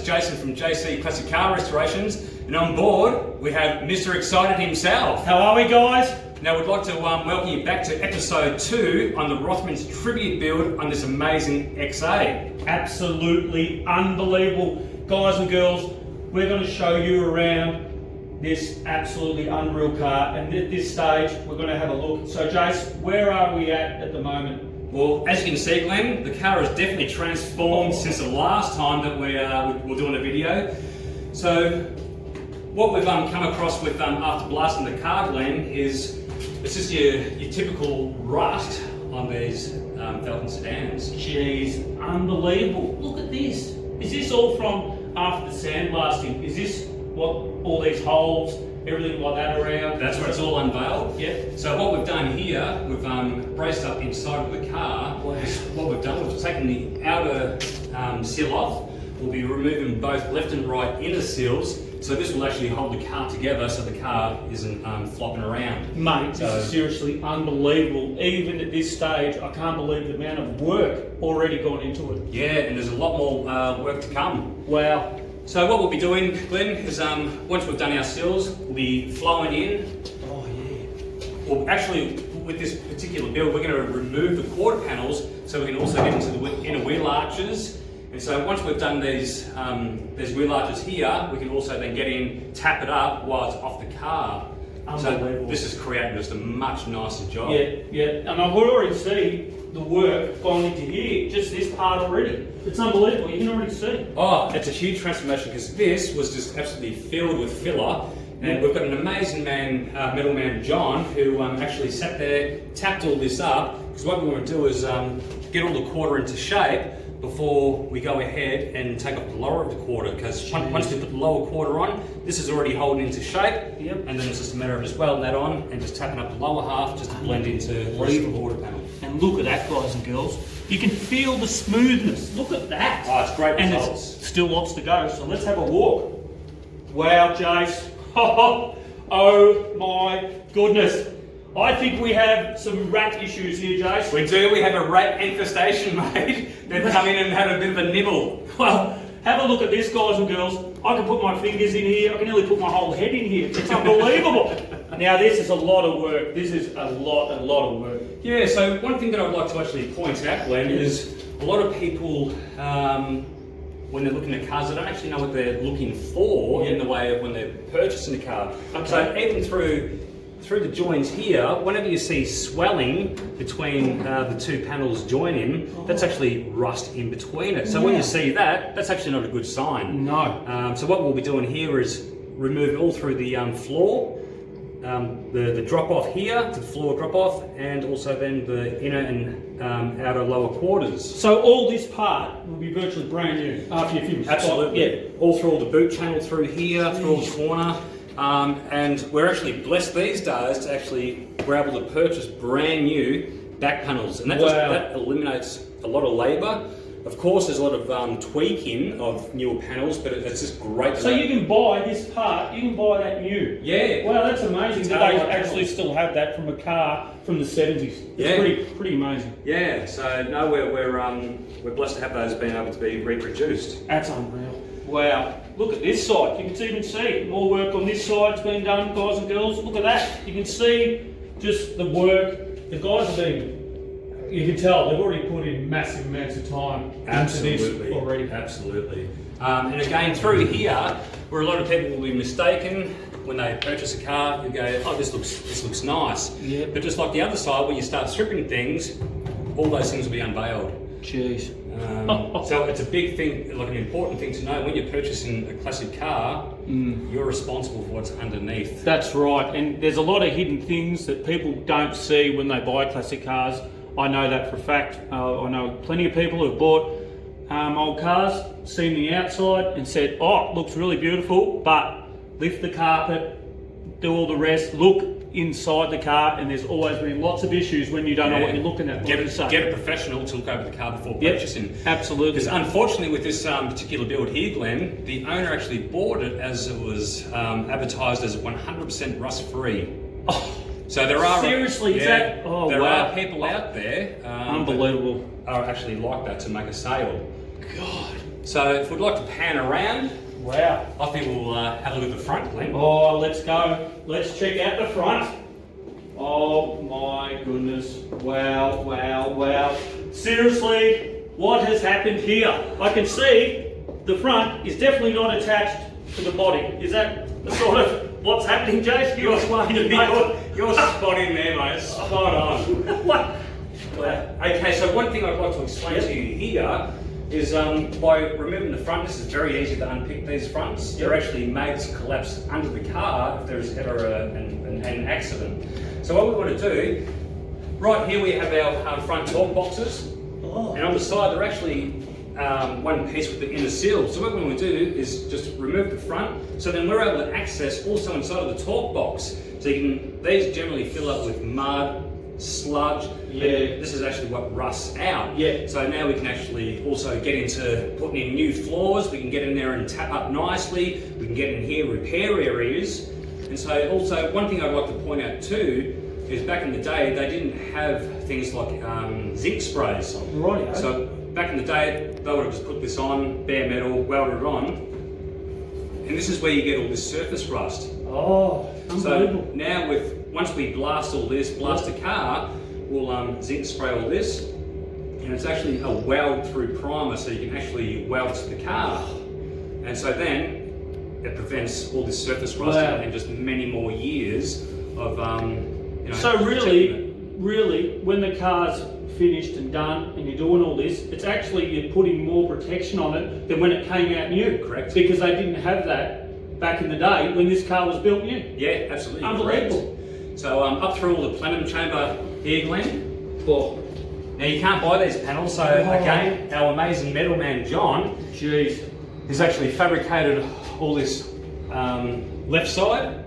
Jason from JC Classic Car Restorations, and on board we have Mr. Excited himself. How are we, guys? Now we'd like to welcome you back to episode 2 on the Rothmans tribute build on this amazing XA. Absolutely unbelievable. Guys and girls, we're going to show you around this absolutely unreal car, and at this stage we're going to have a look. So Jace, where are we at the moment? Well, as you can see, Glenn, the car has definitely transformed since the last time that we're doing a video. So what we've come across with after blasting the car, Glenn, is it's just your typical rust on these Falcon sedans. Jeez, unbelievable. Look at this. Is this all from after the sandblasting? Is this what all these holes, everything like that around? That's where it's all unveiled. Yeah. So what we've done here, we've braced up inside of the car. Wow. What we've done, we've taken the outer seal off. We'll be removing both left and right inner seals. So this will actually hold the car together so the car isn't flopping around. Mate, this is seriously unbelievable. Even at this stage, I can't believe the amount of work already gone into it. Yeah, and there's a lot more work to come. Wow. So what we'll be doing, Glenn, is once we've done our seals, we'll be flowing in. Oh yeah. Well, actually, with this particular build, we're going to remove the quarter panels so we can also get into the inner wheel arches. And so once we've done these wheel arches here, we can also then get in, tap it up while it's off the car. So this is creating just a much nicer job. Yeah, and I could already see the work gone into here, just this part already. It's unbelievable, you can already see. Oh, it's a huge transformation because this was just absolutely filled with filler. And we've got an amazing man, metal man John, who actually sat there, tapped all this up, because what we want to do is get all the quarter into shape before we go ahead and take off the lower of the quarter, because once we put the lower quarter on, this is already holding into shape. Yep. And then it's just a matter of just welding that on and just tapping up the lower half just to blend into the rest of the quarter panel. And look at that, guys and girls. You can feel the smoothness. Look at that. Oh, it's great and results. there's still lots to go, so let's have a walk. Wow, Jace. Oh my goodness. I think we have some rat issues here, Jace. We do. We have a rat infestation, mate. They've come in and had a bit of a nibble. Well, have a look at this, guys and girls. I can put my fingers in here. I can nearly put my whole head in here. It's unbelievable. Now, this is a lot of work. This is a lot of work. Yeah, so one thing that I'd like to actually point out, Glenn, is a lot of people, when they're looking at cars, they don't actually know what they're looking for in the way of when they're purchasing a car. Okay. So even through the joins here, whenever you see swelling between the two panels joining, that's actually rust in between it. So when you see that, that's actually not a good sign. No. So what we'll be doing here is remove all through the floor, the drop off here, to the floor drop off, and also then the inner and outer lower quarters. So all this part will be virtually brand new after you finish. Absolutely. Yeah. All through all the boot channel through here, through all the corner. And we're actually blessed these days to actually, we're able to purchase brand new back panels. And that, that eliminates a lot of labour. Of course, there's a lot of tweaking of newer panels, but it's just great. So you can buy this part, you can buy that new. Yeah. Wow, that's amazing that they actually still have that from a car from the 70s. It's pretty amazing. Yeah, so no, we're blessed to have those being able to be reproduced. That's unreal. Wow, look at this side. You can even see more work on this side's been done, guys and girls. Look at that. You can see just the work. The guys have been, you can tell they've already put in massive amounts of time into this already. Absolutely. And again, through here, where a lot of people will be mistaken when they purchase a car, you go, oh, this looks nice. Yeah. But just like the other side, when you start stripping things, all those things will be unveiled. Jeez. So it's a big thing, like an important thing to know. When you're purchasing a classic car, you're responsible for what's underneath. That's right, and there's a lot of hidden things that people don't see when they buy classic cars. I know that for a fact. I know plenty of people who've bought old cars, seen the outside and said, oh, it looks really beautiful, but lift the carpet, do all the rest, look inside the car, and there's always been lots of issues when you don't know what you're looking at. Get a professional to look over the car before purchasing. Absolutely. Because unfortunately with this particular build here, Glenn, the owner actually bought it as it was advertised as 100% rust-free. Oh, so there are seriously, there are people out there unbelievable that are actually like that to make a sale. God. So if we'd like to pan around, Wow. I think we'll have a look at the front, Glenn. Oh, let's go. Let's check out the front. Oh my goodness. Wow, wow, wow. Seriously, what has happened here? I can see the front is definitely not attached to the body. Is that the sort of what's happening, Jace? You explain to me. You're spot in there, mate. Spot on. What? Okay, so one thing I'd like to explain to you here is by removing the front, this is very easy to unpick these fronts. They're actually made to collapse under the car if there's ever an accident. So what we want to do, right here we have our front torque boxes, and on the side they're actually one piece with the inner seal. So what we want to do is just remove the front, so then we're able to access also inside of the torque box. So you can, these generally fill up with mud, sludge. This is actually what rusts out. So now we can actually also get into putting in new floors. We can get in there and tap up nicely. We can get in here, repair areas. And so also one thing I'd like to point out too is back in the day they didn't have things like zinc sprays. Right. So back in the day they would have just put this on, bare metal, welded it on. And this is where you get all this surface rust. Oh, unbelievable. So now once we blast all this, blast the car, we'll zinc spray all this, and it's actually a weld through primer, so you can actually weld to the car. And so then it prevents all this surface rust and just many more years of So really, when the car's finished and done and you're doing all this, it's actually you're putting more protection on it than when it came out new. Correct. Because they didn't have that back in the day when this car was built new. Yeah, absolutely. Unbelievable. Correct. So up through all the plenum chamber here, Glenn. Oh. Now you can't buy these panels, so again, our amazing metal man John, he's actually fabricated all this left side.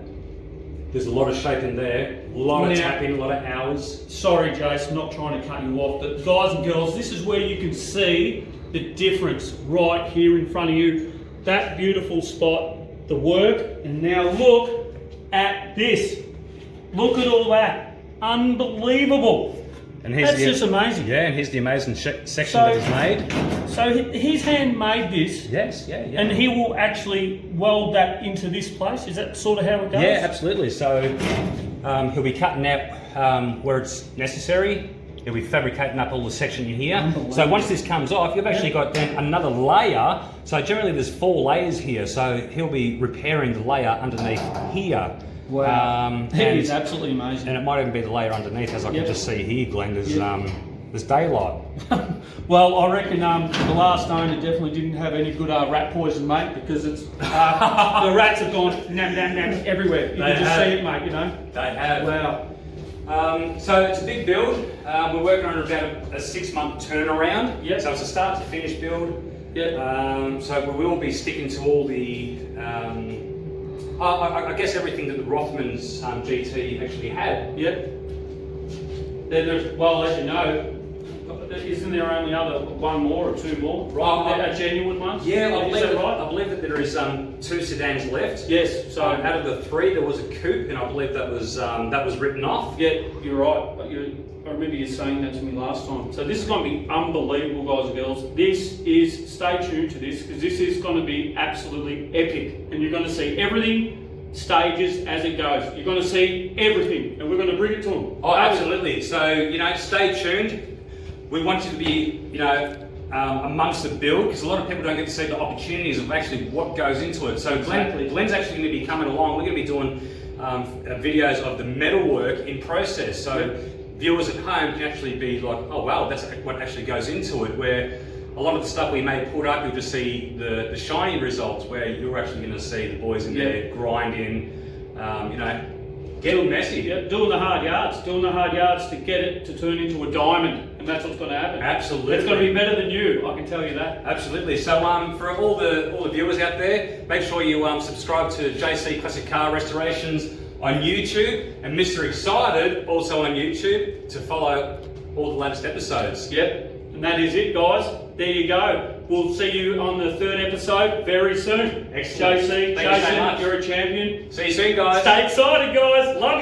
There's a lot of shape in there, a lot of tapping, a lot of hours. Sorry, Jace, I'm not trying to cut you off, but guys and girls, this is where you can see the difference right here in front of you. That beautiful spot, the work, and now look at this. Look at all that. Unbelievable. And That's just amazing. Yeah, and here's the amazing section that he's made. So his hand made this. Yes, yeah. And he will actually weld that into this place. Is that sort of how it goes? Yeah, absolutely. So he'll be cutting out where it's necessary. He'll be fabricating up all the section in here. So once this comes off, you've actually got then another layer. So generally there's 4 layers here. So he'll be repairing the layer underneath here. Wow. It is absolutely amazing. And it might even be the layer underneath, as I can just see here, Glenn, there's daylight. Well, I reckon the last owner definitely didn't have any good rat poison, mate, because it's the rats have gone nam nam nam everywhere. You can just see it, mate, you know. They have. Wow. So it's a big build. We're working on about a 6-month turnaround. Yep. So it's a start to finish build. Yep. So we will be sticking to all the I guess everything that the Rothmans GT actually had. Yep. Well, as you know, isn't there only one more or 2 more? Right, genuine ones? Yeah, I believe, right? I believe that there is 2 sedans left. Yes. So out of the 3, there was a coupe, and I believe that was written off. Yeah, you're right. I remember you saying that to me last time. So this is going to be unbelievable, guys and girls. Stay tuned to this, because this is going to be absolutely epic, and you're going to see everything. Stages as it goes. You're going to see everything, and we're going to bring it to them. Oh, absolutely. So, stay tuned. We want you to be, amongst the build, because a lot of people don't get to see the opportunities of actually what goes into it. So Glenn's actually going to be coming along. We're going to be doing videos of the metalwork in process. So viewers at home can actually be like, oh wow, that's what actually goes into it, where a lot of the stuff we may put up, you'll just see the shiny results, where you're actually going to see the boys in there grinding, getting messy. Yeah, doing the hard yards to get it to turn into a diamond, and that's what's going to happen. Absolutely. It's going to be better than you, I can tell you that. Absolutely. So for all the viewers out there, make sure you subscribe to JC Classic Car Restorations on YouTube, and Mr. Excited also on YouTube, to follow all the latest episodes. Yep. And that is it, guys. There you go. We'll see you on the 3rd episode very soon. Excellent. JC, Thank you so much. You're a champion. See you soon, guys. Stay excited, guys. Love you.